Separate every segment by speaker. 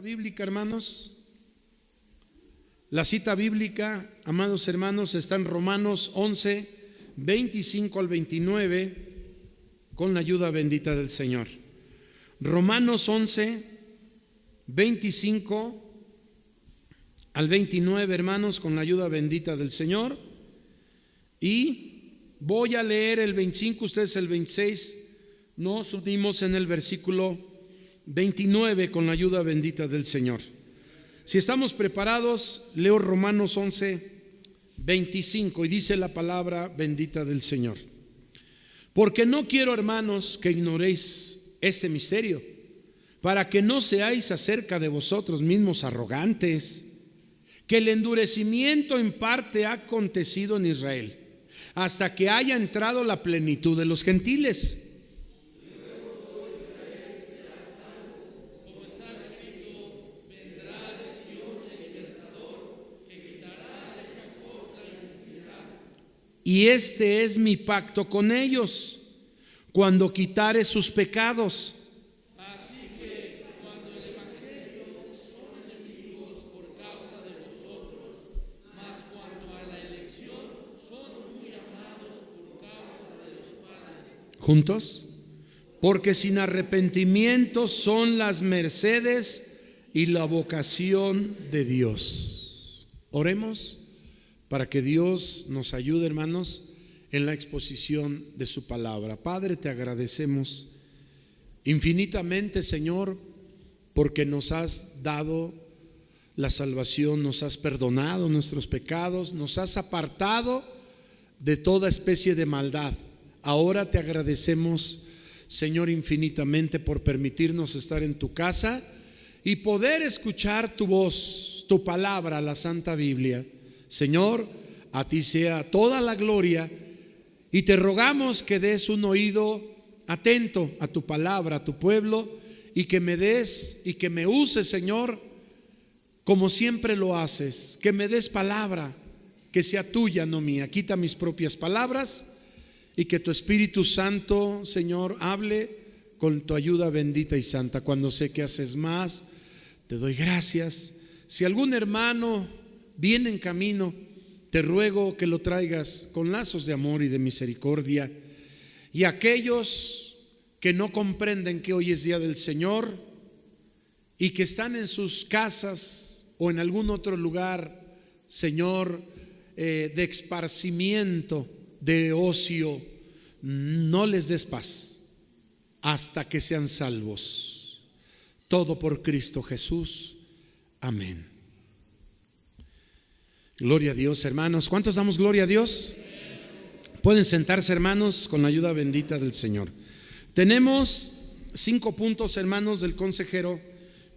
Speaker 1: bíblica, hermanos. La cita bíblica, amados hermanos, está en Romanos 11, 25 al 29, con la ayuda bendita del Señor. Romanos 11, 25 al 29, hermanos, con la ayuda bendita del Señor. Y voy a leer el 25, ustedes el 26. Nos unimos en el versículo 29 con la ayuda bendita del Señor. Si estamos preparados, leo Romanos 11, 25 y dice la palabra bendita del Señor. Porque no quiero, hermanos, que ignoréis este misterio, para que no seáis acerca de vosotros mismos arrogantes, que el endurecimiento en parte ha acontecido en Israel, hasta que haya entrado la plenitud de los gentiles. Y este es mi pacto con ellos, cuando quitare sus pecados.
Speaker 2: Así que cuando el evangelio son enemigos por causa de vosotros, mas cuando a la elección son muy amados por causa de los padres.
Speaker 1: ¿Juntos? Porque sin arrepentimiento son las mercedes y la vocación de Dios. Oremos para que Dios nos ayude, hermanos, en la exposición de su palabra. Padre, te agradecemos infinitamente, Señor, porque nos has dado la salvación, nos has perdonado nuestros pecados, nos has apartado de toda especie de maldad. Ahora te agradecemos, Señor, infinitamente por permitirnos estar en tu casa y poder escuchar tu voz, tu palabra, la Santa Biblia. Señor, a ti sea toda la gloria y te rogamos que des un oído atento a tu palabra, a tu pueblo, y que me des y que me uses, Señor, como siempre lo haces, que me des palabra que sea tuya, no mía. Quita mis propias palabras y que tu Espíritu Santo, Señor, hable con tu ayuda bendita y santa. Cuando sé que haces más, te doy gracias. Si algún hermano viene en camino, te ruego que lo traigas con lazos de amor y de misericordia. Y aquellos que no comprenden que hoy es día del Señor y que están en sus casas o en algún otro lugar, Señor, de esparcimiento, de ocio, no les des paz hasta que sean salvos. Todo por Cristo Jesús. Amén. Gloria a Dios, hermanos. ¿Cuántos damos gloria a Dios? Pueden sentarse, hermanos, con la ayuda bendita del Señor. Tenemos 5 puntos, hermanos, del consejero,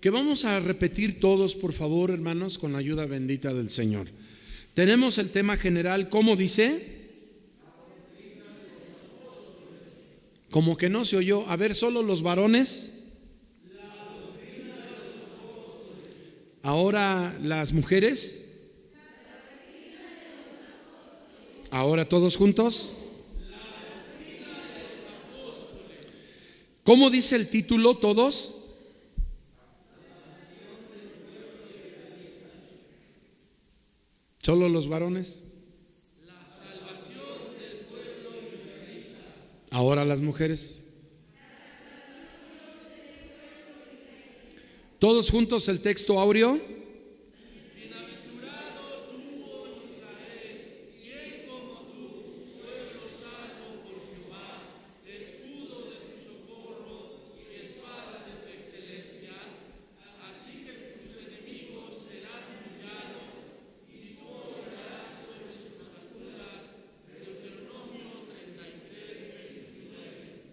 Speaker 1: que vamos a repetir todos, por favor, hermanos, con la ayuda bendita del Señor. Tenemos el tema general, ¿cómo dice? Como que no se oyó. A ver, solo los varones. Ahora las mujeres. Ahora todos juntos. ¿Cómo dice el título todos? ¿Solo los varones?
Speaker 2: La salvación del pueblo israelita.
Speaker 1: Ahora las mujeres. Todos juntos el texto áureo.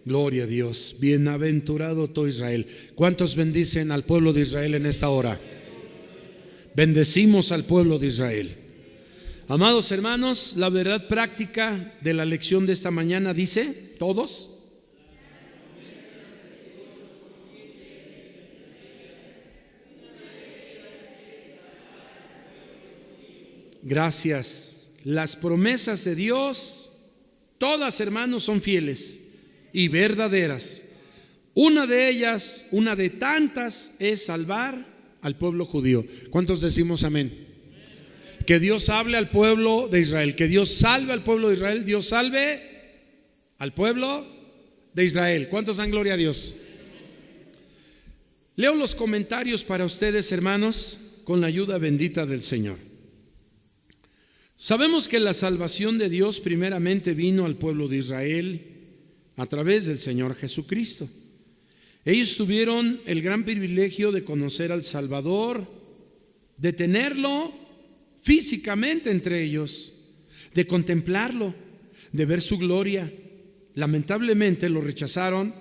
Speaker 1: Gloria a Dios. Bienaventurado todo Israel. ¿Cuántos bendicen al pueblo de Israel en esta hora? Bendecimos al pueblo de Israel. Amados hermanos, la verdad práctica de la lección de esta mañana dice, ¿todos? Gracias. Las promesas de Dios, todas, hermanos, son fieles y verdaderas. Una de ellas, una de tantas, es salvar al pueblo judío. ¿Cuántos decimos amén? Que Dios hable al pueblo de Israel, que Dios salve al pueblo de Israel, Dios salve al pueblo de Israel. ¿Cuántos dan gloria a Dios? Leo los comentarios para ustedes, hermanos, con la ayuda bendita del Señor. Sabemos que la salvación de Dios primeramente vino al pueblo de Israel a través del Señor Jesucristo. Ellos tuvieron el gran privilegio de conocer al Salvador, de tenerlo físicamente entre ellos, de contemplarlo, de ver su gloria. Lamentablemente lo rechazaron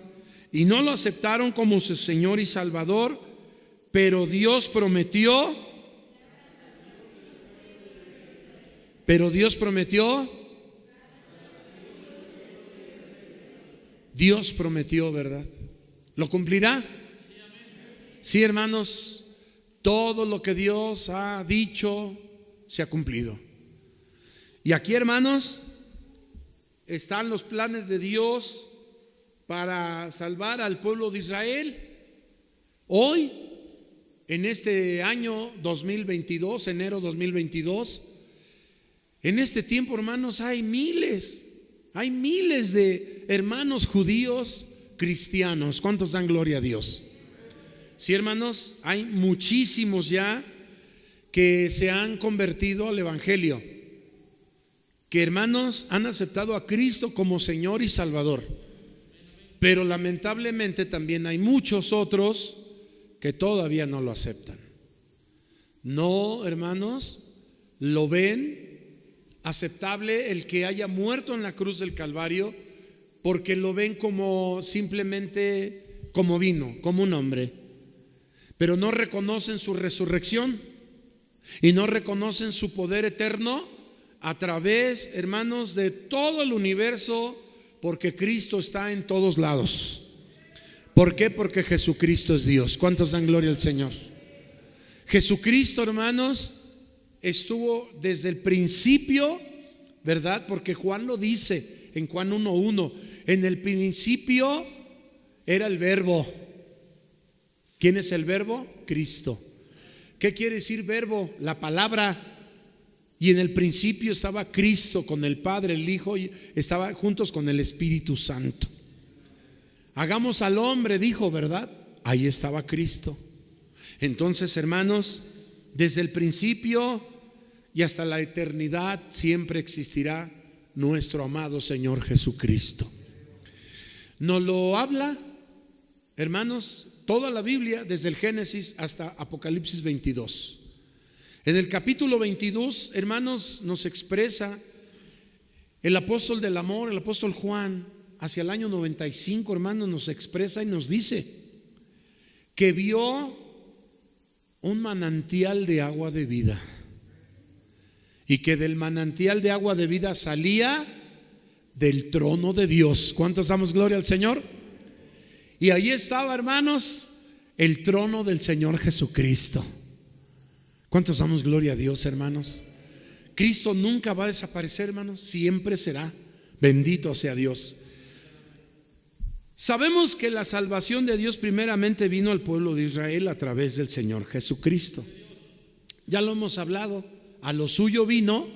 Speaker 1: y no lo aceptaron como su Señor y Salvador, pero Dios prometió, ¿verdad? ¿Lo cumplirá? Sí, hermanos, todo lo que Dios ha dicho se ha cumplido. Y aquí, hermanos, están los planes de Dios para salvar al pueblo de Israel. Hoy, en este año 2022, enero 2022, en este tiempo, hermanos, hay miles de hermanos judíos cristianos. ¿Cuántos dan gloria a Dios? Sí, hermanos, hay muchísimos ya que se han convertido al evangelio, que, hermanos, han aceptado a Cristo como Señor y Salvador. Pero lamentablemente también hay muchos otros que todavía no lo aceptan. No, hermanos, lo ven aceptable el que haya muerto en la cruz del Calvario, porque lo ven como simplemente como vino, como un hombre, pero no reconocen su resurrección y no reconocen su poder eterno a través, hermanos, de todo el universo, porque Cristo está en todos lados. ¿Por qué? Porque Jesucristo es Dios. ¿Cuántos dan gloria al Señor? Jesucristo, hermanos, estuvo desde el principio, ¿verdad? Porque Juan lo dice en Juan 1:1. En el principio era el verbo. ¿Quién es el verbo? Cristo. ¿Qué quiere decir verbo? La palabra. Y en el principio estaba Cristo con el Padre, el Hijo, y estaban juntos con el Espíritu Santo. Hagamos al hombre, dijo, ¿verdad? Ahí estaba Cristo. Entonces, hermanos, desde el principio y hasta la eternidad siempre existirá nuestro amado Señor Jesucristo. Nos lo habla, hermanos, toda la Biblia, desde el Génesis hasta Apocalipsis 22. En el capítulo 22, hermanos, nos expresa el apóstol del amor, el apóstol Juan, hacia el año 95, hermanos, nos expresa y nos dice que vio un manantial de agua de vida, y que del manantial de agua de vida salía del trono de Dios. ¿Cuántos damos gloria al Señor? Y ahí estaba, hermanos, el trono del Señor Jesucristo. ¿Cuántos damos gloria a Dios, hermanos? Cristo nunca va a desaparecer, hermanos, siempre será. Bendito sea Dios. Sabemos que la salvación de Dios primeramente vino al pueblo de Israel a través del Señor Jesucristo. Ya lo hemos hablado. A lo suyo vino,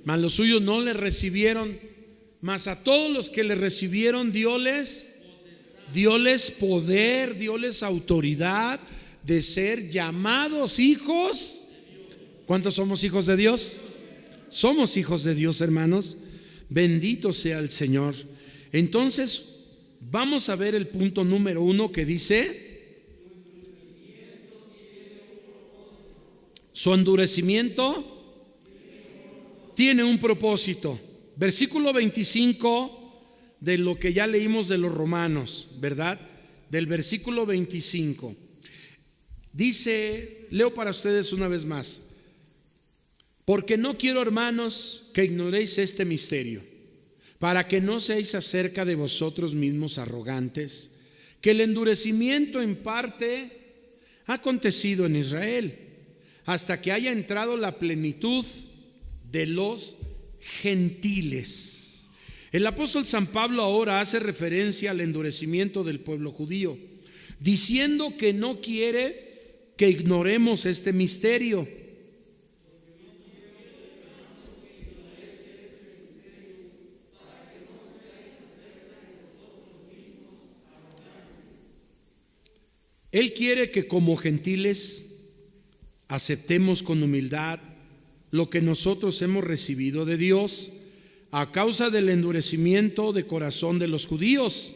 Speaker 1: mas los suyos no le recibieron. Mas a todos los que le recibieron dióles poder, dióles autoridad de ser llamados hijos. ¿Cuántos somos hijos de Dios? Somos hijos de Dios, hermanos. Bendito sea el Señor. Entonces, vamos a ver el punto número 1 que dice: su endurecimiento tiene un propósito. Versículo 25 de lo que ya leímos de los Romanos, ¿verdad? Del versículo 25. Dice, leo para ustedes una vez más: porque no quiero, hermanos, que ignoréis este misterio, para que no seáis acerca de vosotros mismos arrogantes, que el endurecimiento en parte ha acontecido en Israel, hasta que haya entrado la plenitud de los gentiles. El apóstol San Pablo ahora hace referencia al endurecimiento del pueblo judío, diciendo que no quiere que ignoremos este misterio. Él quiere que como gentiles aceptemos con humildad lo que nosotros hemos recibido de Dios a causa del endurecimiento de corazón de los judíos.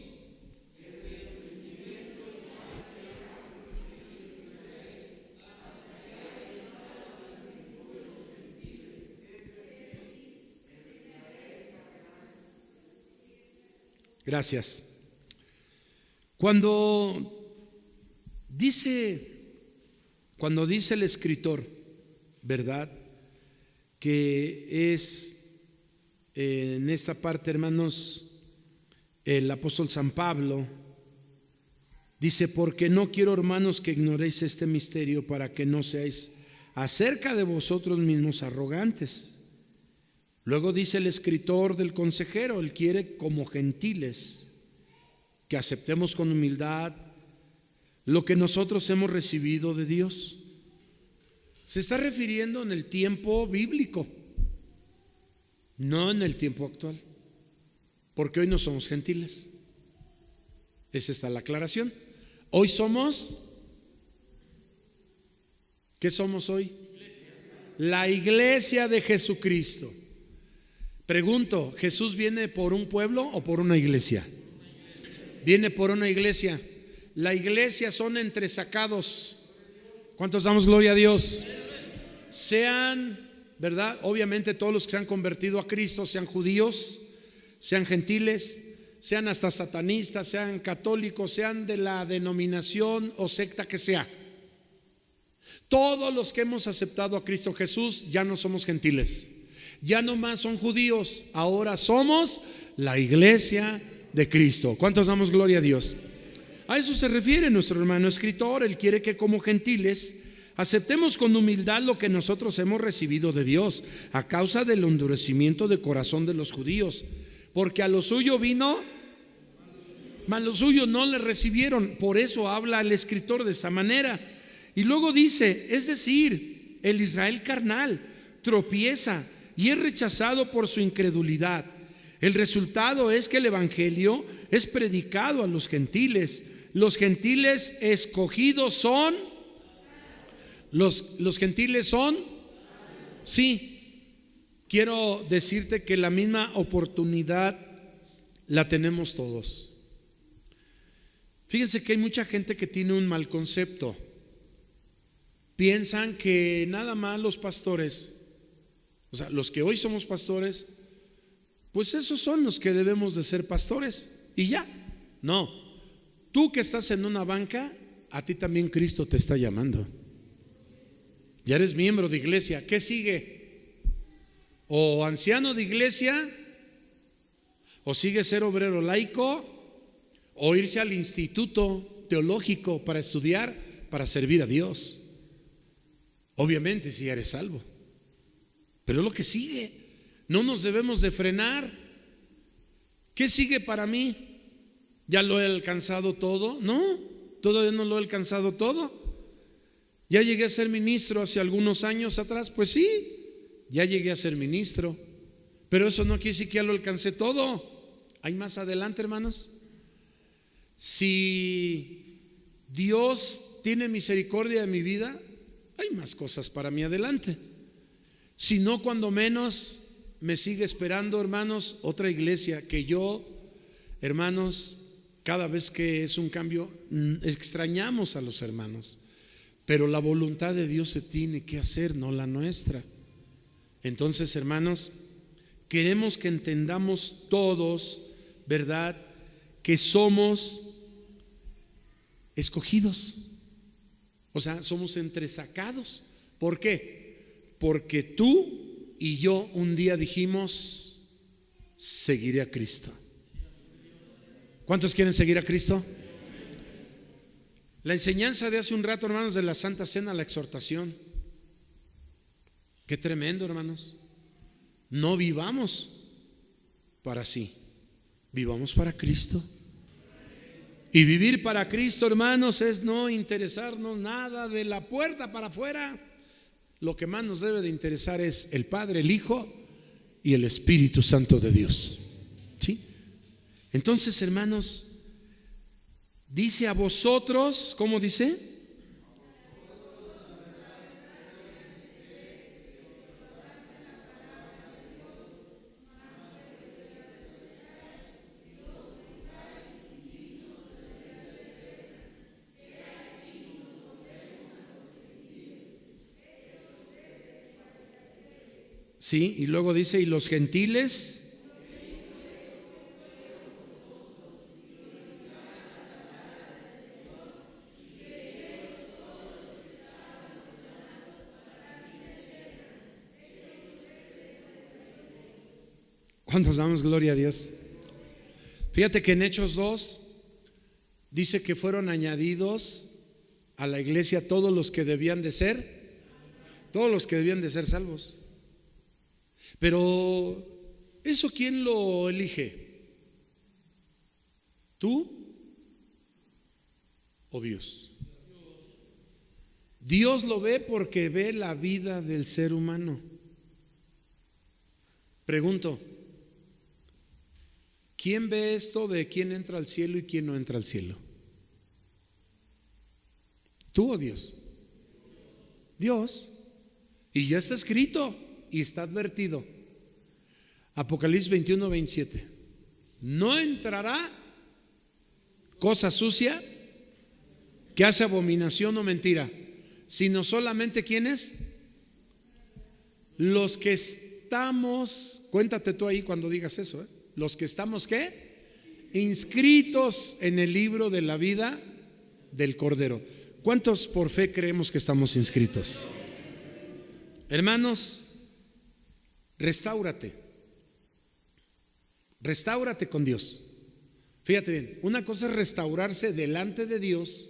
Speaker 1: Gracias. Cuando dice el escritor, ¿verdad?, que es en esta parte, hermanos, el apóstol San Pablo dice: porque no quiero, hermanos, que ignoréis este misterio, para que no seáis acerca de vosotros mismos arrogantes. Luego dice el escritor del consejero, él quiere como gentiles que aceptemos con humildad lo que nosotros hemos recibido de Dios. Se está refiriendo en el tiempo bíblico, no en el tiempo actual, porque hoy no somos gentiles. Esa está la aclaración. Hoy somos, ¿qué somos hoy? La iglesia de Jesucristo. Pregunto, ¿Jesús viene por un pueblo o por una iglesia? Viene por una iglesia. La iglesia son entresacados. ¿Cuántos damos gloria a Dios? Sean, ¿verdad?, obviamente todos los que se han convertido a Cristo, sean judíos, sean gentiles, sean hasta satanistas, sean católicos, sean de la denominación o secta que sea. Todos los que hemos aceptado a Cristo Jesús ya no somos gentiles, ya no más son judíos, ahora somos la iglesia de Cristo. ¿Cuántos damos gloria a Dios? A eso se refiere nuestro hermano escritor. Él quiere que como gentiles aceptemos con humildad lo que nosotros hemos recibido de Dios a causa del endurecimiento de corazón de los judíos, porque a lo suyo vino, mas los suyos no le recibieron. Por eso habla el escritor de esta manera. Y luego dice, es decir, el Israel carnal tropieza y es rechazado por su incredulidad. El resultado es que el evangelio es predicado a los gentiles. Los gentiles escogidos son, los gentiles son, sí. Quiero decirte que la misma oportunidad la tenemos todos. Fíjense que hay mucha gente que tiene un mal concepto. Piensan que nada más los pastores, o sea, los que hoy somos pastores, pues esos son los que debemos de ser pastores y ya. No, tú que estás en una banca, a ti también Cristo te está llamando. Ya eres miembro de iglesia. ¿Qué sigue? O anciano de iglesia, o sigue ser obrero laico, o irse al instituto teológico para estudiar, para servir a Dios. Obviamente si eres salvo, pero es lo que sigue. No nos debemos de frenar. ¿Qué sigue para mí? ¿Ya lo he alcanzado todo? No, todavía no lo he alcanzado todo. ¿Ya llegué a ser ministro hace algunos años atrás? Pues sí, ya llegué a ser ministro, pero eso no quiere decir que ya lo alcancé todo. Hay más adelante, hermanos. Si Dios tiene misericordia de mi vida, hay más cosas para mí adelante. Si no, cuando menos me sigue esperando, hermanos, otra iglesia que yo, hermanos, cada vez que es un cambio, extrañamos a los hermanos, pero la voluntad de Dios se tiene que hacer, no la nuestra. Entonces, hermanos, queremos que entendamos todos, ¿verdad?, que somos escogidos. O sea, somos entresacados. ¿Por qué? Porque tú y yo un día dijimos, seguiré a Cristo. ¿Cuántos quieren seguir a Cristo? La enseñanza de hace un rato, hermanos, de la Santa Cena, la exhortación. Qué tremendo, hermanos. No vivamos para sí, vivamos para Cristo. Y vivir para Cristo, hermanos, es no interesarnos nada de la puerta para afuera. Lo que más nos debe de interesar es el Padre, el Hijo y el Espíritu Santo de Dios. ¿Sí? Entonces, hermanos, dice a vosotros, ¿cómo dice? Sí, y luego dice, y los gentiles. ¿Cuántos damos gloria a Dios? Fíjate que en Hechos 2 dice que fueron añadidos a la iglesia todos los que debían de ser salvos. Pero ¿eso quién lo elige? ¿Tú o Dios? Dios lo ve porque ve la vida del ser humano. Pregunto, ¿quién ve esto de quién entra al cielo y quién no entra al cielo? ¿Tú o Dios? Dios. Y ya está escrito y está advertido. Apocalipsis 21, 27. No entrará cosa sucia que hace abominación o mentira, sino solamente ¿quiénes? Los que estamos, cuéntate tú ahí cuando digas eso, los que estamos ¿qué? Inscritos en el libro de la vida del Cordero. ¿Cuántos por fe creemos que estamos inscritos? Hermanos, restáurate con Dios. Fíjate bien, una cosa es restaurarse delante de Dios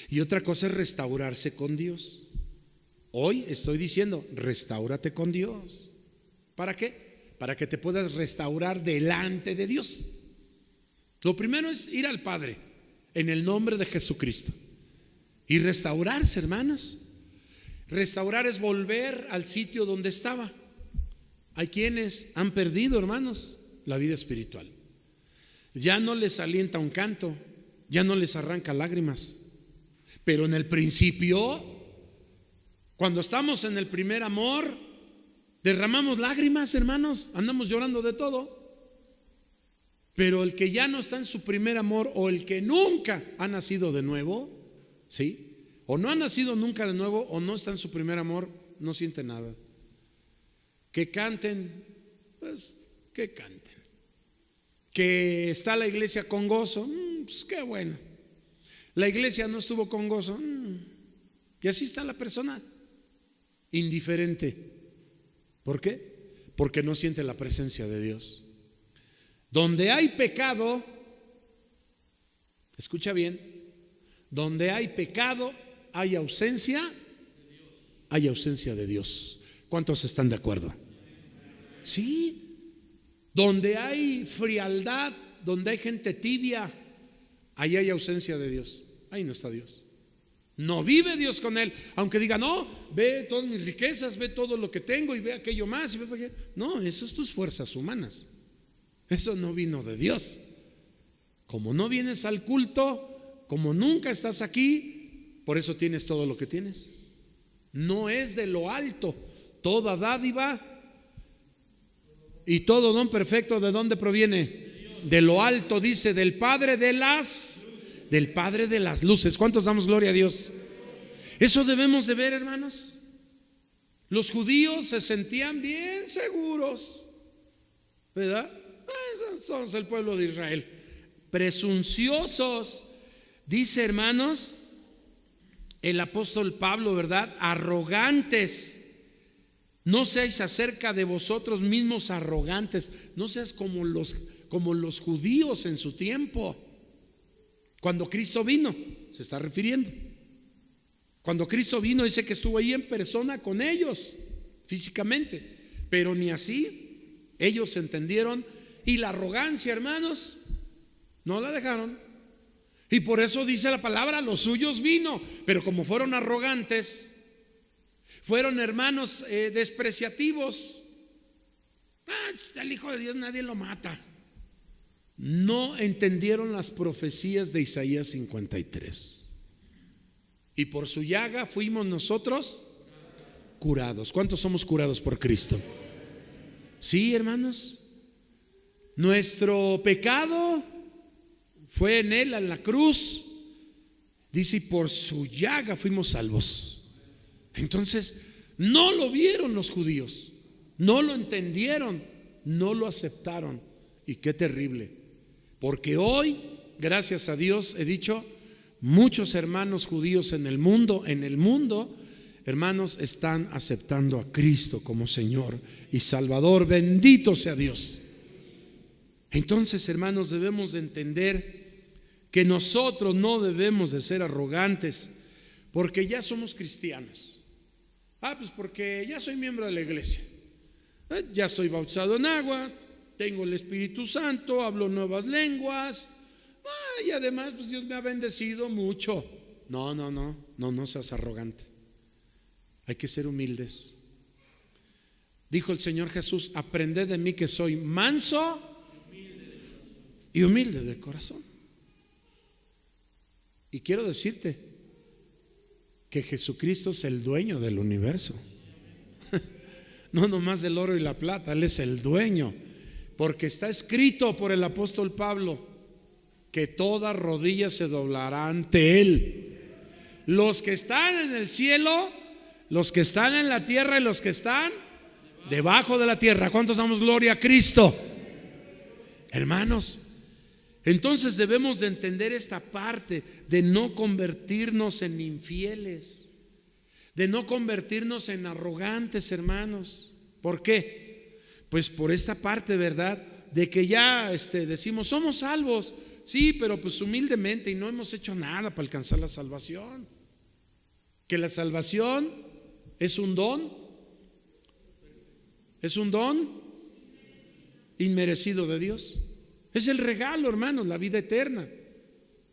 Speaker 1: y otra cosa es restaurarse con Dios. Hoy estoy diciendo, restáurate con Dios. ¿Para qué? Para que te puedas restaurar delante de Dios. Lo primero es ir al Padre en el nombre de Jesucristo y restaurarse, hermanos. Restaurar es volver al sitio donde estaba. Hay quienes han perdido, hermanos, la vida espiritual. Ya no les alienta un canto, ya no les arranca lágrimas. Pero en el principio, cuando estamos en el primer amor, derramamos lágrimas, hermanos, andamos llorando de todo. Pero el que ya no está en su primer amor, o el que nunca ha nacido de nuevo, ¿sí? O no ha nacido nunca de nuevo, o no está en su primer amor, no siente nada. Que canten, pues que canten. Que está la iglesia con gozo, pues qué bueno. La iglesia no estuvo con gozo, y así está la persona, indiferente. ¿Por qué? Porque no siente la presencia de Dios. Donde hay pecado, escucha bien, donde hay pecado, hay ausencia de Dios. ¿Cuántos están de acuerdo? Sí. Donde hay frialdad, donde hay gente tibia, ahí hay ausencia de Dios. Ahí no está Dios. No vive Dios con él. Aunque diga, no, ve todas mis riquezas, ve todo lo que tengo y ve aquello más. No, eso es tus fuerzas humanas. Eso no vino de Dios. Como no vienes al culto, como nunca estás aquí, por eso tienes todo lo que tienes. No es de lo alto. Toda dádiva y todo don perfecto, ¿de dónde proviene? De lo alto, dice, del Padre de las luces. ¿Cuántos damos gloria a Dios? Eso debemos de ver, hermanos. Los judíos se sentían bien seguros, ¿verdad? Somos el pueblo de Israel. Presunciosos, dice, hermanos, el apóstol Pablo, ¿verdad? Arrogantes. No seáis acerca de vosotros mismos arrogantes. No seas como los judíos en su tiempo. Cuando Cristo vino, se está refiriendo. Cuando Cristo vino, dice que estuvo ahí en persona con ellos, físicamente. Pero ni así, ellos entendieron. Y la arrogancia, hermanos, no la dejaron. Y por eso dice la palabra, los suyos vino, pero como fueron arrogantes, fueron hermanos despreciativos, el Hijo de Dios nadie lo mata. No entendieron las profecías de Isaías 53. Y por su llaga fuimos nosotros curados. ¿Cuántos somos curados por Cristo? Sí, hermanos. Nuestro pecado fue en Él, en la cruz. Dice, y por su llaga fuimos salvos. Entonces, no lo vieron los judíos, no lo entendieron, no lo aceptaron. Y qué terrible, porque hoy, gracias a Dios, he dicho, muchos hermanos judíos en el mundo, hermanos, están aceptando a Cristo como Señor y Salvador. Bendito sea Dios. Entonces, hermanos, debemos de entender que nosotros no debemos de ser arrogantes porque ya somos cristianos. Pues porque ya soy miembro de la iglesia, ya estoy bautizado en agua, tengo el Espíritu Santo, hablo nuevas lenguas, y además pues Dios me ha bendecido mucho. No seas arrogante. Hay que ser humildes. Dijo el Señor Jesús, aprended de mí que soy manso y humilde de corazón. Y quiero decirte que Jesucristo es el dueño del universo. No nomás del oro y la plata, Él es el dueño. Porque está escrito por el apóstol Pablo que toda rodilla se doblará ante Él. Los que están en el cielo, los que están en la tierra y los que están debajo de la tierra. ¿Cuántos damos gloria a Cristo? Hermanos, entonces debemos de entender esta parte de no convertirnos en infieles, de no convertirnos en arrogantes, hermanos. ¿Por qué? Pues por esta parte, ¿verdad? De que ya decimos, somos salvos. Sí, pero pues humildemente, y no hemos hecho nada para alcanzar la salvación. Que la salvación es un don. Es un don inmerecido de Dios. Es el regalo, hermanos, la vida eterna.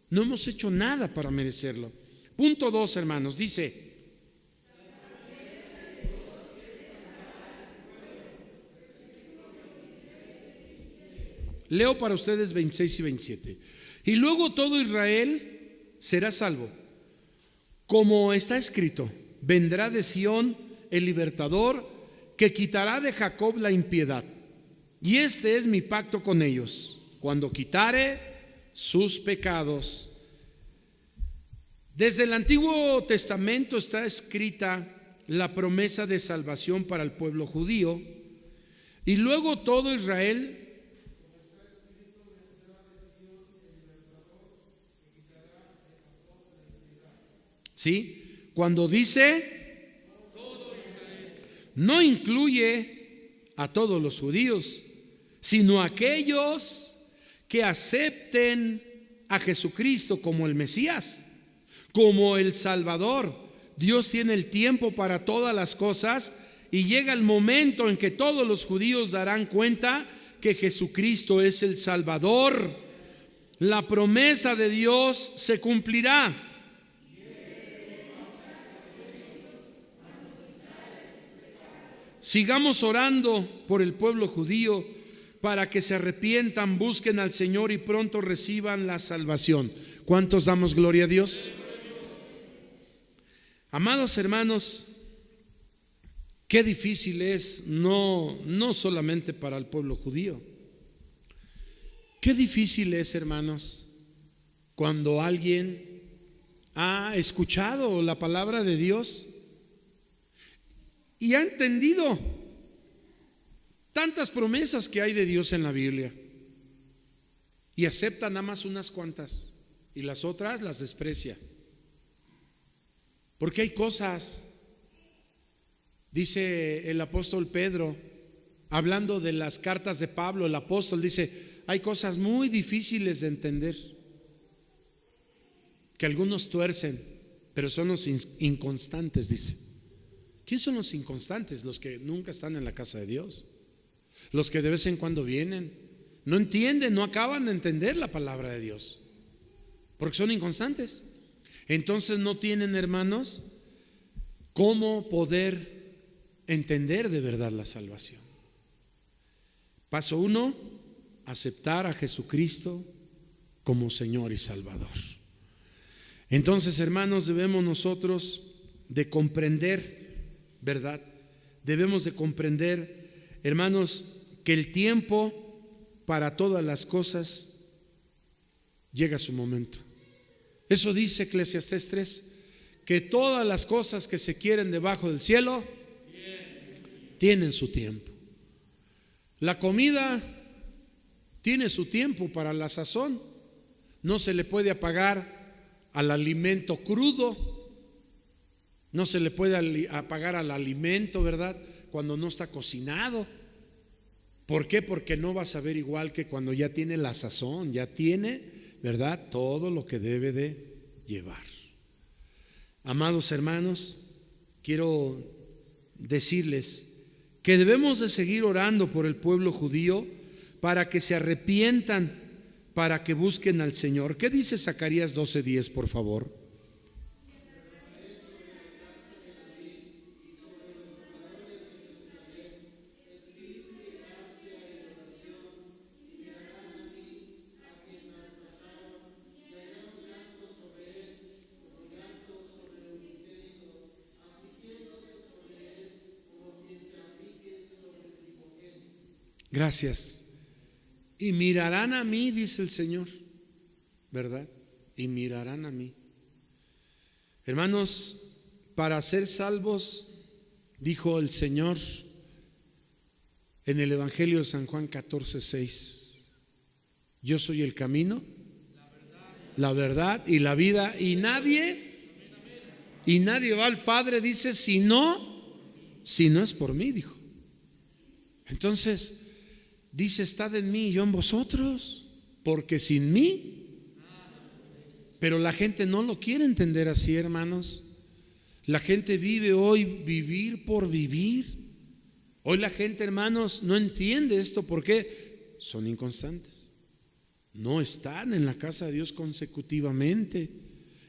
Speaker 1: No hemos hecho nada para merecerlo. Punto 2, hermanos, dice: leo para ustedes 26 y 27. Y luego todo Israel será salvo, como está escrito: vendrá de Sión el libertador, que quitará de Jacob la impiedad. Y este es mi pacto con ellos, cuando quitare sus pecados. Desde el Antiguo Testamento está escrita la promesa de salvación para el pueblo judío. Y luego todo Israel ¿sí? Cuando dice no incluye a todos los judíos, sino a aquellos que acepten a Jesucristo como el Mesías, como el Salvador. Dios tiene el tiempo para todas las cosas y llega el momento en que todos los judíos darán cuenta que Jesucristo es el Salvador. La promesa de Dios se cumplirá. Sigamos orando por el pueblo judío para que se arrepientan, busquen al Señor y pronto reciban la salvación. ¿Cuántos damos gloria a Dios? Amados hermanos, qué difícil es, no solamente para el pueblo judío. Qué difícil es, hermanos, cuando alguien ha escuchado la palabra de Dios y ha entendido tantas promesas que hay de Dios en la Biblia y acepta nada más unas cuantas y las otras las desprecia. Porque hay cosas, dice el apóstol Pedro, hablando de las cartas de Pablo, el apóstol dice, hay cosas muy difíciles de entender, que algunos tuercen, pero son los inconstantes, dice. ¿Quién son los inconstantes? Los que nunca están en la casa de Dios, los que de vez en cuando vienen, no entienden, no acaban de entender la palabra de Dios. porque son inconstantes. Entonces no tienen, hermanos, cómo poder entender de verdad la salvación. Paso 1, aceptar a Jesucristo como Señor y Salvador. Entonces, hermanos, debemos nosotros de comprender, ¿verdad? Debemos de comprender, hermanos, que el tiempo para todas las cosas llega a su momento. Eso dice Eclesiastés 3, que todas las cosas que se quieren debajo del cielo tienen su tiempo. La comida tiene su tiempo para la sazón. No se le puede apagar al alimento crudo. No se le puede apagar al alimento, ¿verdad?, cuando no está cocinado. ¿Por qué? Porque no va a saber igual que cuando ya tiene la sazón, ya tiene, ¿verdad?, todo lo que debe de llevar. Amados hermanos, quiero decirles que debemos de seguir orando por el pueblo judío para que se arrepientan, para que busquen al Señor. ¿Qué dice Zacarías 12:10, por favor? Gracias. Y mirarán a mí, dice el Señor, ¿verdad? Y mirarán a mí. Hermanos, para ser salvos, dijo el Señor en el Evangelio de San Juan 14:6, yo soy el camino, la verdad y la vida, y nadie va al Padre, dice, si no es por mí, dijo. Entonces dice, estad en mí y yo en vosotros, porque sin mí. Pero la gente no lo quiere entender así, hermanos. La gente vive hoy vivir por vivir. Hoy la gente, hermanos, no entiende esto. ¿Por qué? Son inconstantes. No están en la casa de Dios consecutivamente.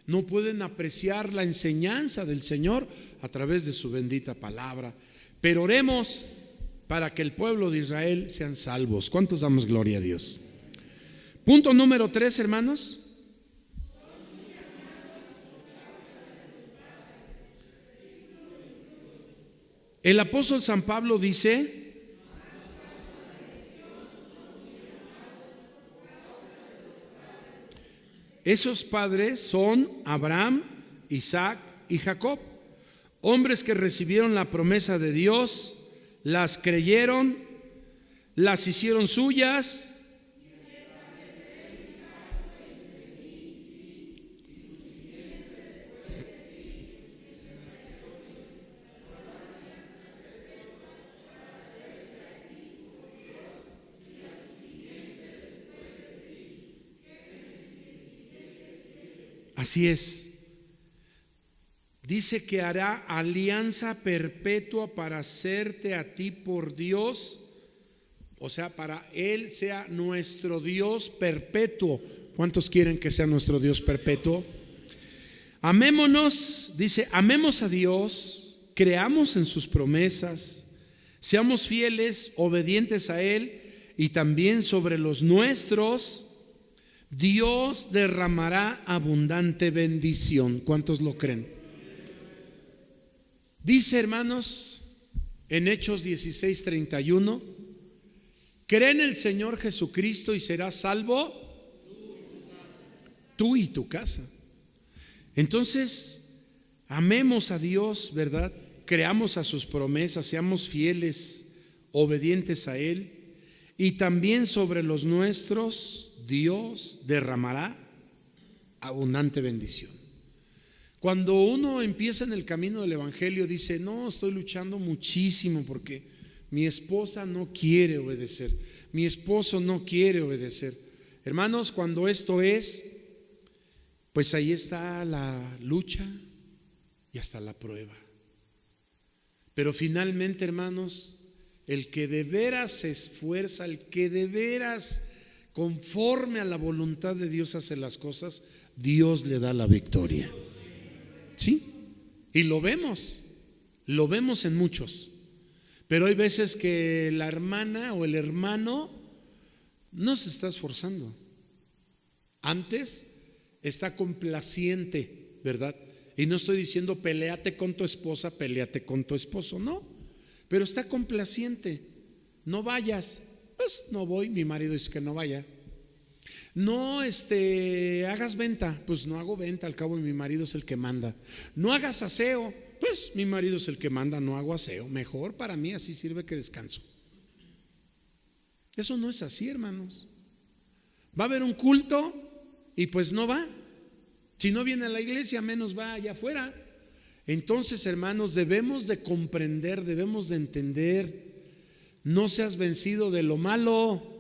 Speaker 1: No pueden apreciar la enseñanza del Señor a través de su bendita palabra. Pero oremos para que el pueblo de Israel sean salvos. ¿Cuántos damos gloria a Dios? Punto número 3, hermanos. El apóstol San Pablo dice: esos padres son Abraham, Isaac y Jacob, hombres que recibieron la promesa de Dios, las creyeron, las hicieron suyas. Así es. Dice que hará alianza perpetua para hacerte a ti por Dios, o sea, para Él sea nuestro Dios perpetuo. ¿Cuántos quieren que sea nuestro Dios perpetuo? Amémonos, dice, amemos a Dios, creamos en sus promesas, seamos fieles, obedientes a Él, y también sobre los nuestros Dios derramará abundante bendición. ¿Cuántos lo creen? Dice, hermanos, en Hechos 16:31, cree en el Señor Jesucristo y serás salvo tú y tu casa. Entonces, amemos a Dios, ¿verdad? Creamos a sus promesas, seamos fieles, obedientes a Él, y también sobre los nuestros Dios derramará abundante bendición. Cuando uno empieza en el camino del Evangelio, dice, no, estoy luchando muchísimo porque mi esposa no quiere obedecer, mi esposo no quiere obedecer. Hermanos, cuando esto es, pues ahí está la lucha y hasta la prueba. Pero finalmente, hermanos, el que de veras se esfuerza, el que de veras conforme a la voluntad de Dios hace las cosas, Dios le da la victoria. ¿Sí? Y lo vemos en muchos. Pero hay veces que la hermana o el hermano no se está esforzando. Antes está complaciente, ¿verdad? Y no estoy diciendo peléate con tu esposa, peléate con tu esposo, no. Pero está complaciente. No vayas. Pues no voy, mi marido dice que no vaya. No hagas venta, pues no hago venta, al cabo mi marido es el que manda. No hagas aseo, pues mi marido es el que manda, no hago aseo. Mejor para mí, así sirve que descanso. Eso no es así, hermanos. Va a haber un culto y pues no va. Si no viene a la iglesia, menos va allá afuera. Entonces, hermanos, debemos de comprender, debemos de entender. No seas vencido de lo malo.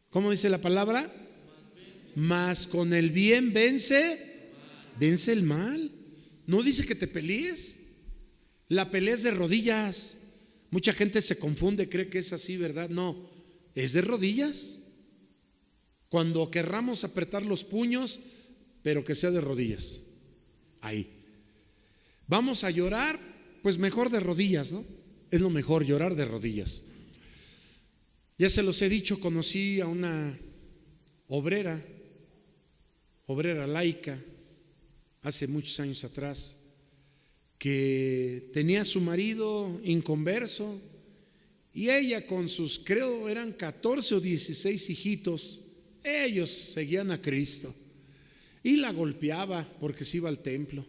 Speaker 1: ¿Cómo dice la palabra? Mas con el bien vence el mal. No dice que te pelees. La pelea es de rodillas. Mucha gente se confunde, cree que es así, ¿verdad? No, es de rodillas. Cuando querramos apretar los puños, pero que sea de rodillas. Ahí. Vamos a llorar, pues mejor de rodillas, ¿no? Es lo mejor, llorar de rodillas. Ya se los he dicho, conocí a una obrera laica, hace muchos años atrás, que tenía a su marido inconverso y ella con sus, creo eran 14 o 16 hijitos, ellos seguían a Cristo y la golpeaba porque se iba al templo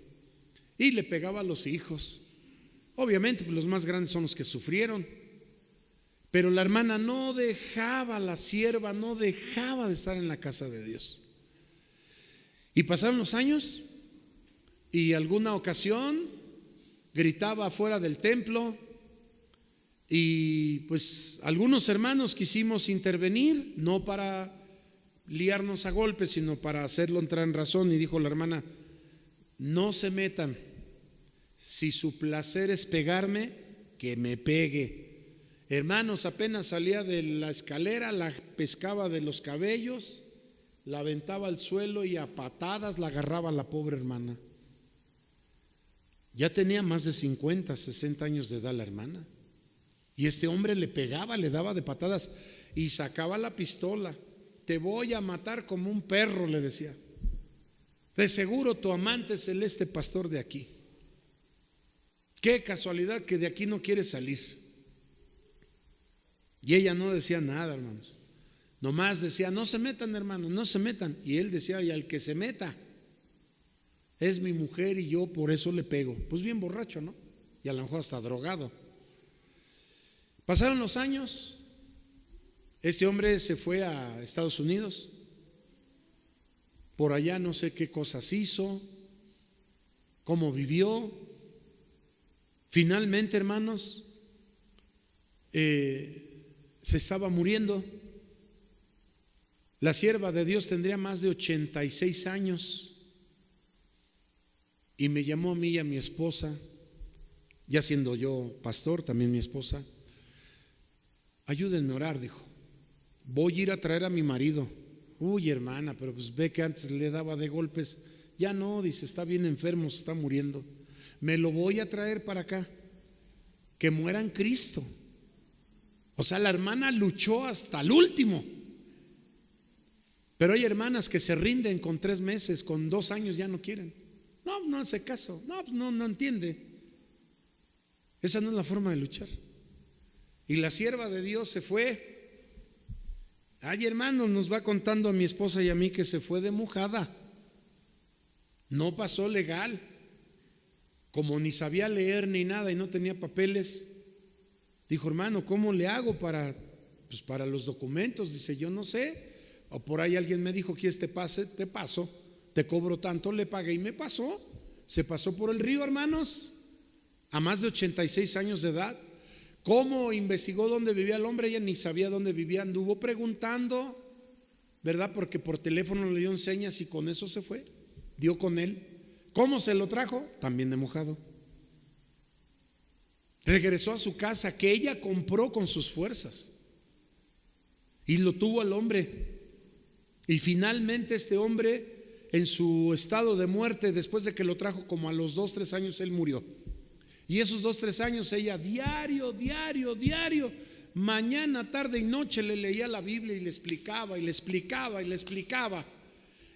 Speaker 1: y le pegaba a los hijos. Obviamente pues los más grandes son los que sufrieron, pero la hermana no dejaba, la sierva no dejaba de estar en la casa de Dios. Y pasaron los años y alguna ocasión gritaba afuera del templo y pues algunos hermanos quisimos intervenir, no para liarnos a golpes, sino para hacerlo entrar en razón. Y dijo la hermana: no se metan, si su placer es pegarme, que me pegue. Hermanos, apenas salía de la escalera, la pescaba de los cabellos, la aventaba al suelo y a patadas la agarraba la pobre hermana. Ya tenía más de 50, 60 años de edad la hermana. Y este hombre le pegaba, le daba de patadas y sacaba la pistola. Te voy a matar como un perro, le decía. De seguro tu amante es este pastor de aquí. Qué casualidad que de aquí no quiere salir. Y ella no decía nada, hermanos. Nomás decía: no se metan, hermanos, no se metan. Y él decía: y al que se meta es mi mujer y yo por eso le pego. Pues bien borracho, ¿no? Y a lo mejor hasta drogado. Pasaron los años. Este hombre se fue a Estados Unidos. Por allá no sé qué cosas hizo, cómo vivió. Finalmente, hermanos, se estaba muriendo. La sierva de Dios tendría más de 86 años y me llamó a mí y a mi esposa, ya siendo yo pastor, también mi esposa. Ayúdenme a orar, dijo. Voy a ir a traer a mi marido. Uy, hermana, pero pues ve que antes le daba de golpes. Ya no, dice, está bien enfermo, se está muriendo. Me lo voy a traer para acá. Que muera en Cristo. O sea, la hermana luchó hasta el último. Pero hay hermanas que se rinden con 3 meses, con 2 años ya no quieren. No hace caso. No entiende. Esa no es la forma de luchar. Y la sierva de Dios se fue. Ay, hermano, nos va contando a mi esposa y a mí que se fue de mojada. No pasó legal. Como ni sabía leer ni nada y no tenía papeles, dijo: hermano, ¿cómo le hago para los documentos? Dice: yo no sé. O por ahí alguien me dijo: ¿quieres te paso, te cobro tanto? Le pagué y me pasó. Se pasó por el río, hermanos, a más de 86 años de edad. ¿Cómo investigó dónde vivía el hombre? Ella ni sabía dónde vivía, anduvo preguntando, ¿verdad? Porque por teléfono le dio señas y con eso se fue, dio con él. ¿Cómo se lo trajo? También de mojado. Regresó a su casa que ella compró con sus fuerzas y lo tuvo al hombre. Y finalmente este hombre en su estado de muerte, después de que lo trajo, como a los 2, 3 años, él murió. Y esos 2, 3 años ella diario, mañana, tarde y noche le leía la Biblia y le explicaba y le explicaba y le explicaba.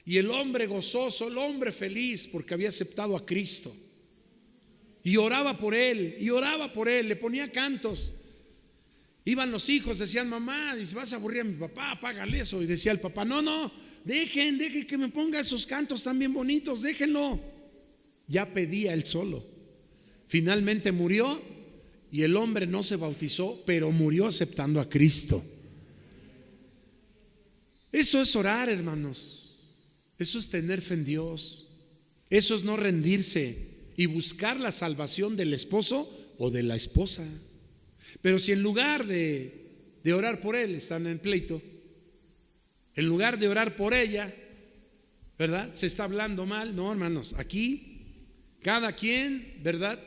Speaker 1: Y el hombre gozoso, el hombre feliz porque había aceptado a Cristo. Y oraba por él, le ponía cantos. Iban los hijos, decían: mamá, dice, vas a aburrir a mi papá, apágale eso. Y decía el papá: no, dejen que me ponga esos cantos tan bien bonitos, déjenlo. Ya pedía él solo. Finalmente murió y el hombre no se bautizó, pero murió aceptando a Cristo. Eso es orar, hermanos. Eso es tener fe en Dios. Eso es no rendirse y buscar la salvación del esposo o de la esposa. Pero si en lugar de orar por él están en pleito, en lugar de orar por ella, ¿verdad?, se está hablando mal. No, hermanos, aquí cada quien, ¿verdad?,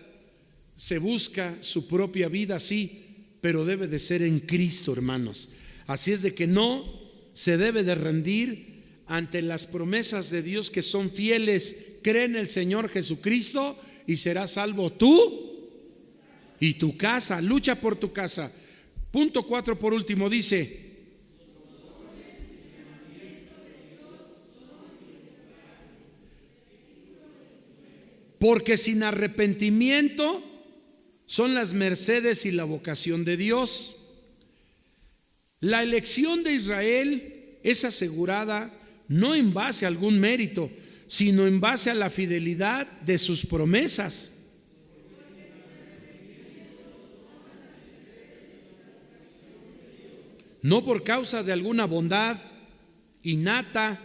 Speaker 1: se busca su propia vida, sí, pero debe de ser en Cristo, hermanos. Así es de que no se debe de rendir ante las promesas de Dios, que son fieles. Cree en el Señor Jesucristo y serás salvo tú y tu casa. Lucha por tu casa. Punto 4, por último, dice: porque sin arrepentimiento son las mercedes y la vocación de Dios. La elección de Israel es asegurada no en base a algún mérito, sino en base a la fidelidad de sus promesas. No por causa de alguna bondad innata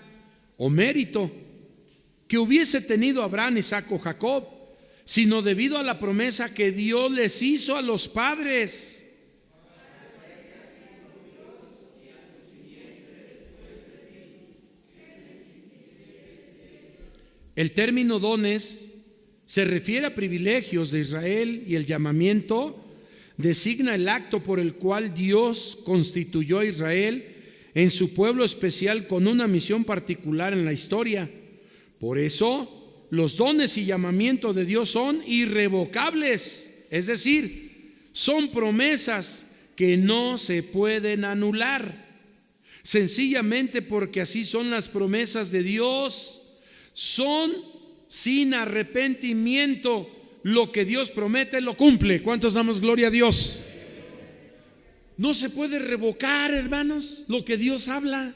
Speaker 1: o mérito que hubiese tenido Abraham, Isaac o Jacob, sino debido a la promesa que Dios les hizo a los padres. El término dones se refiere a privilegios de Israel, y el llamamiento designa el acto por el cual Dios constituyó a Israel en su pueblo especial con una misión particular en la historia. Por eso los dones y llamamiento de Dios son irrevocables, es decir, son promesas que no se pueden anular, sencillamente porque así son las promesas de Dios. Son sin arrepentimiento. Lo que Dios promete lo cumple. ¿Cuántos damos gloria a Dios? No se puede revocar, hermanos, lo que Dios habla.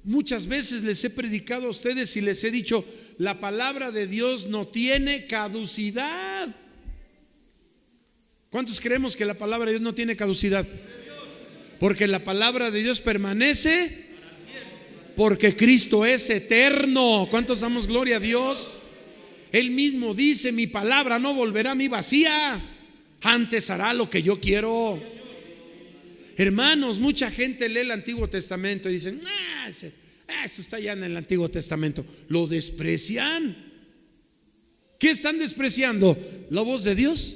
Speaker 1: Muchas veces les he predicado a ustedes y les he dicho: la palabra de Dios no tiene caducidad. ¿Cuántos creemos que la palabra de Dios no tiene caducidad? Porque la palabra de Dios permanece, porque Cristo es eterno. ¿Cuántos damos gloria a Dios? Él mismo dice: mi palabra no volverá a mí vacía, antes hará lo que yo quiero. Hermanos, mucha gente lee el Antiguo Testamento y dicen: eso está ya en el Antiguo Testamento. Lo desprecian. ¿Qué están despreciando? La voz de Dios.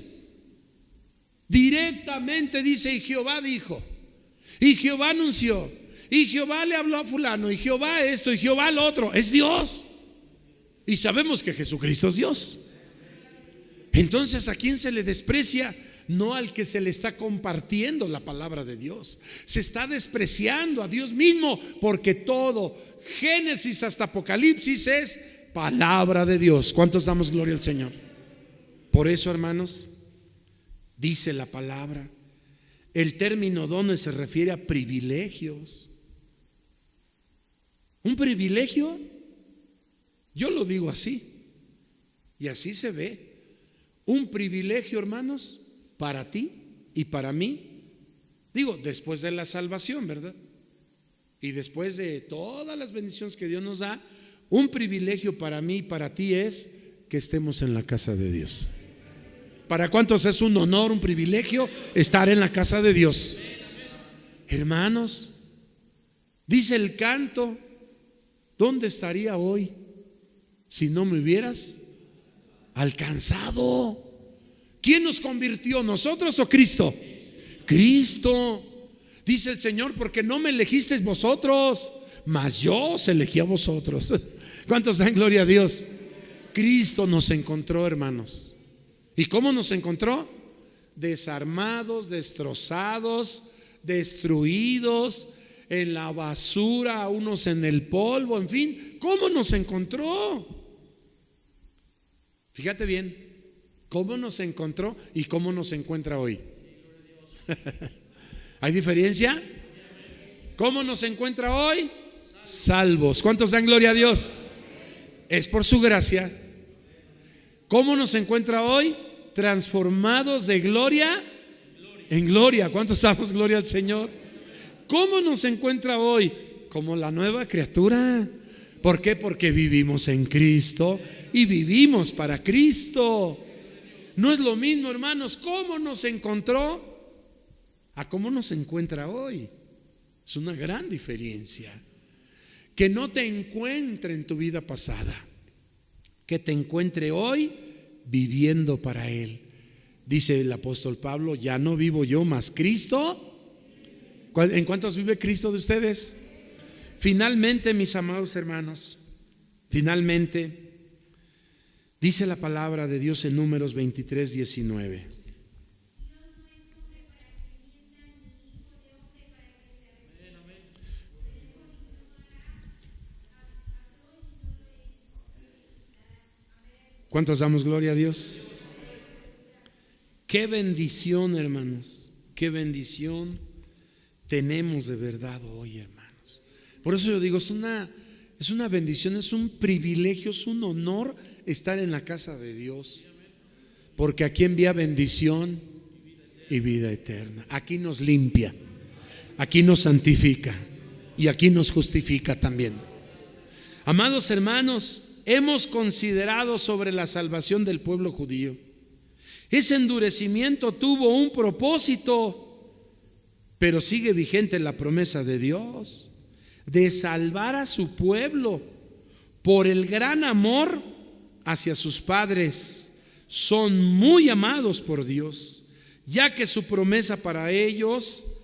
Speaker 1: Directamente dice: y Jehová dijo, y Jehová anunció, y Jehová le habló a fulano, y Jehová esto, y Jehová lo otro. Es Dios. Y sabemos que Jesucristo es Dios. Entonces, ¿a quién se le desprecia? No al que se le está compartiendo la palabra de Dios. Se está despreciando a Dios mismo, porque todo, Génesis hasta Apocalipsis, es palabra de Dios. ¿Cuántos damos gloria al Señor? Por eso, hermanos, dice la palabra, el término dones se refiere a privilegios. Un privilegio, yo lo digo así, y así se ve. Un privilegio, hermanos, para ti y para mí. Digo, después de la salvación, ¿verdad? Y después de todas las bendiciones que Dios nos da, un privilegio para mí y para ti es que estemos en la casa de Dios. ¿Para cuántos es un honor, un privilegio estar en la casa de Dios? Hermanos, dice el canto: ¿dónde estaría hoy si no me hubieras alcanzado? ¿Quién nos convirtió, nosotros o Cristo? Cristo. Dice el Señor: porque no me elegisteis vosotros, mas yo os elegí a vosotros. ¿Cuántos dan gloria a Dios? Cristo nos encontró, hermanos. ¿Y cómo nos encontró? Desarmados, destrozados, destruidos, en la basura, unos en el polvo, en fin. ¿Cómo nos encontró? Fíjate bien, ¿cómo nos encontró y cómo nos encuentra hoy? ¿Hay diferencia? ¿Cómo nos encuentra hoy? Salvos. ¿Cuántos dan gloria a Dios? Es por su gracia. ¿Cómo nos encuentra hoy? Transformados de gloria en gloria. ¿Cuántos damos gloria al Señor? ¿Cómo nos encuentra hoy? Como la nueva criatura. ¿Por qué? Porque vivimos en Cristo y vivimos para Cristo. No es lo mismo, hermanos, cómo nos encontró a cómo nos encuentra hoy. Es una gran diferencia. Que no te encuentre en tu vida pasada, que te encuentre hoy viviendo para Él. Dice el apóstol Pablo: ya no vivo yo, mas Cristo. ¿En cuántos vive Cristo de ustedes? Finalmente, mis amados hermanos, finalmente dice la palabra de Dios en Números 23:19. ¿Cuántos damos gloria a Dios? Qué bendición, hermanos, qué bendición tenemos de verdad hoy, hermanos. Por eso yo digo, es una bendición, es un privilegio, es un honor estar en la casa de Dios, porque aquí envía bendición y vida eterna. Aquí nos limpia, aquí nos santifica y aquí nos justifica también. Amados hermanos, hemos considerado sobre la salvación del pueblo judío. Ese endurecimiento tuvo un propósito, pero sigue vigente la promesa de Dios de salvar a su pueblo por el gran amor hacia sus padres. Son muy amados por Dios, ya que su promesa para ellos,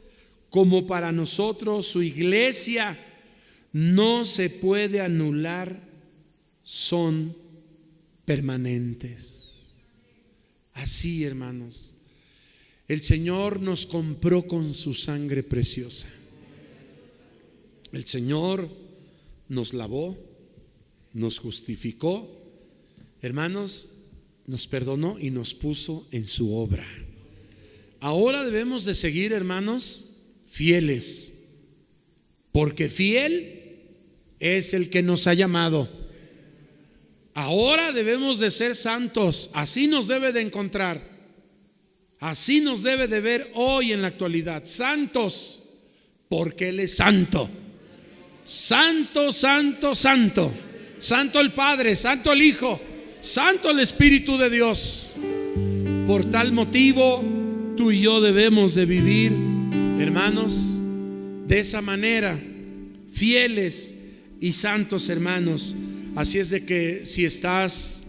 Speaker 1: como para nosotros, su iglesia, no se puede anular, son permanentes. Así, hermanos, el Señor nos compró con su sangre preciosa. El Señor nos lavó, nos justificó, hermanos, nos perdonó y nos puso en su obra. Ahora debemos de seguir, hermanos, fieles, porque fiel es el que nos ha llamado. Ahora debemos de ser santos. Así nos debe de encontrar, así nos debe de ver hoy en la actualidad. Santos, porque Él es santo. Santo, santo, santo. Santo el Padre, santo el Hijo, santo el Espíritu de Dios. Por tal motivo, tú y yo debemos de vivir, hermanos, de esa manera, fieles y santos, hermanos. Así es de que si estás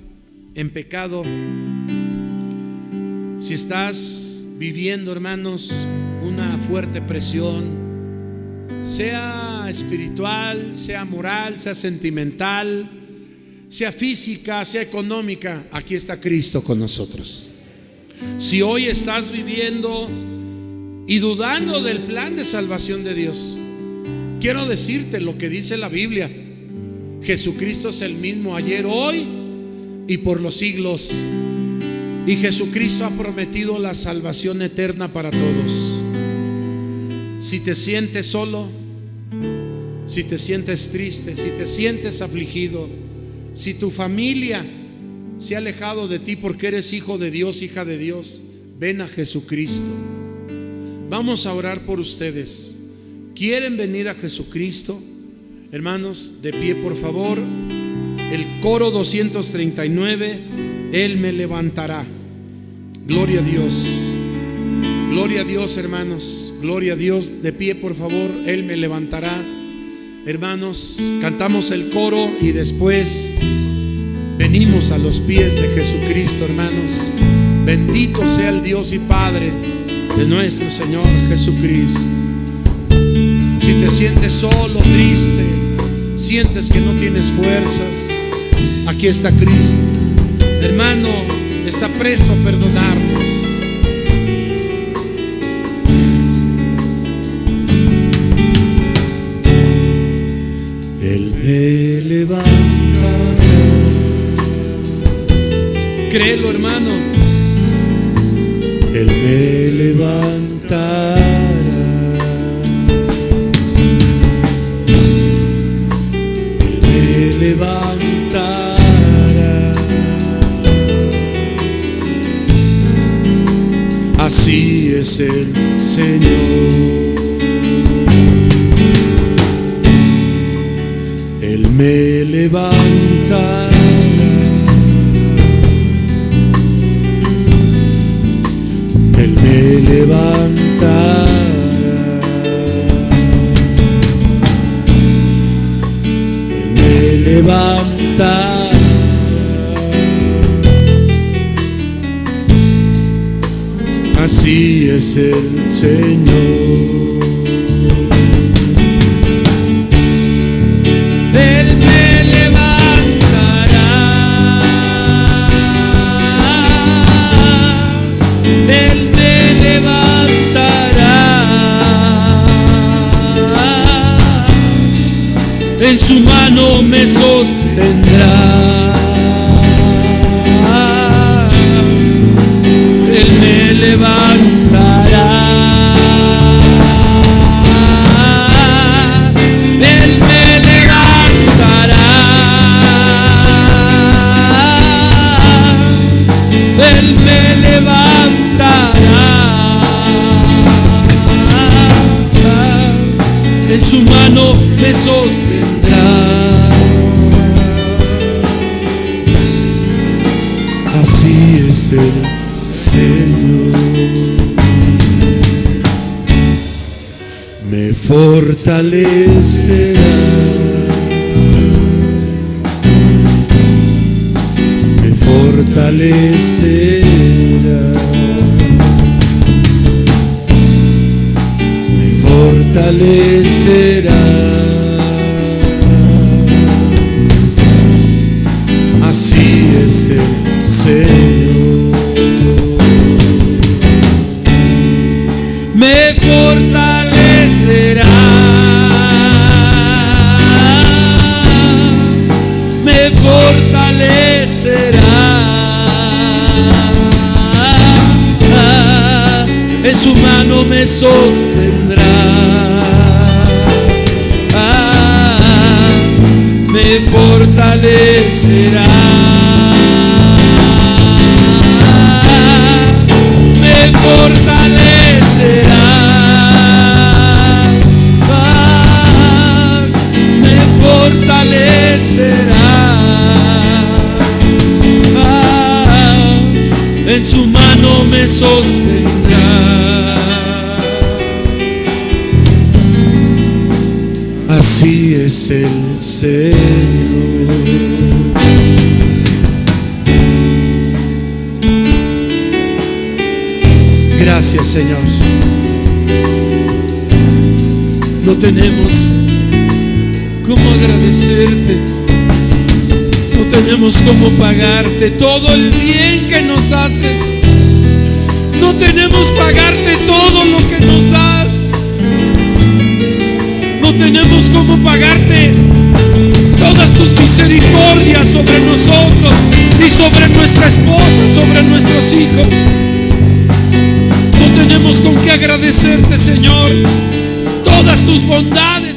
Speaker 1: en pecado, si estás viviendo, hermanos, una fuerte presión, sea espiritual, sea moral, sea sentimental, sea física, sea económica, aquí está Cristo con nosotros. Si hoy estás viviendo y dudando del plan de salvación de Dios, quiero decirte lo que dice la Biblia: Jesucristo es el mismo ayer, hoy y por los siglos. Y Jesucristo ha prometido la salvación eterna para todos. Si te sientes solo, si te sientes triste, si te sientes afligido, si tu familia se ha alejado de ti porque eres hijo de Dios, hija de Dios, ven a Jesucristo. Vamos a orar por ustedes. ¿Quieren venir a Jesucristo? Hermanos, de pie por favor. El coro 239, Él me levantará. Gloria a Dios. Gloria a Dios, hermanos. Gloria a Dios. De pie por favor, Él me levantará. Hermanos, cantamos el coro y después venimos a los pies de Jesucristo, hermanos. Bendito sea el Dios y Padre de nuestro Señor Jesucristo. Si te sientes solo, triste, sientes que no tienes fuerzas, aquí está Cristo. Hermano, está presto a perdonarnos. Él me levantará. Créelo, hermano. Él me levantará. Él me levantará. Así es el Señor. Él me levantará. Él me levantará. Él me levantará. Así es el Señor. Él me levantará. Él me levantará. En su mano me sostendrá. Él me levantará. Él me levantará. Él me levantará. En su mano me sostendrá. Así es el Señor. Me fortalecerá. Me fortalecerá. Me fortalecerá. Así es el Señor. Me fortalecerá. Me fortalecerá. En su mano me sostendrá. Me fortalecerá. Me fortalecerá. Me fortalecerá. En su mano me sostendrá. Así es el Señor. Gracias, Señor. No tenemos cómo agradecerte. No tenemos cómo pagarte todo el bien que nos haces. No tenemos pagarte todo lo que nos das. No tenemos cómo pagarte todas tus misericordias sobre nosotros y sobre nuestra esposa, sobre nuestros hijos. No tenemos con qué agradecerte, Señor, todas tus bondades.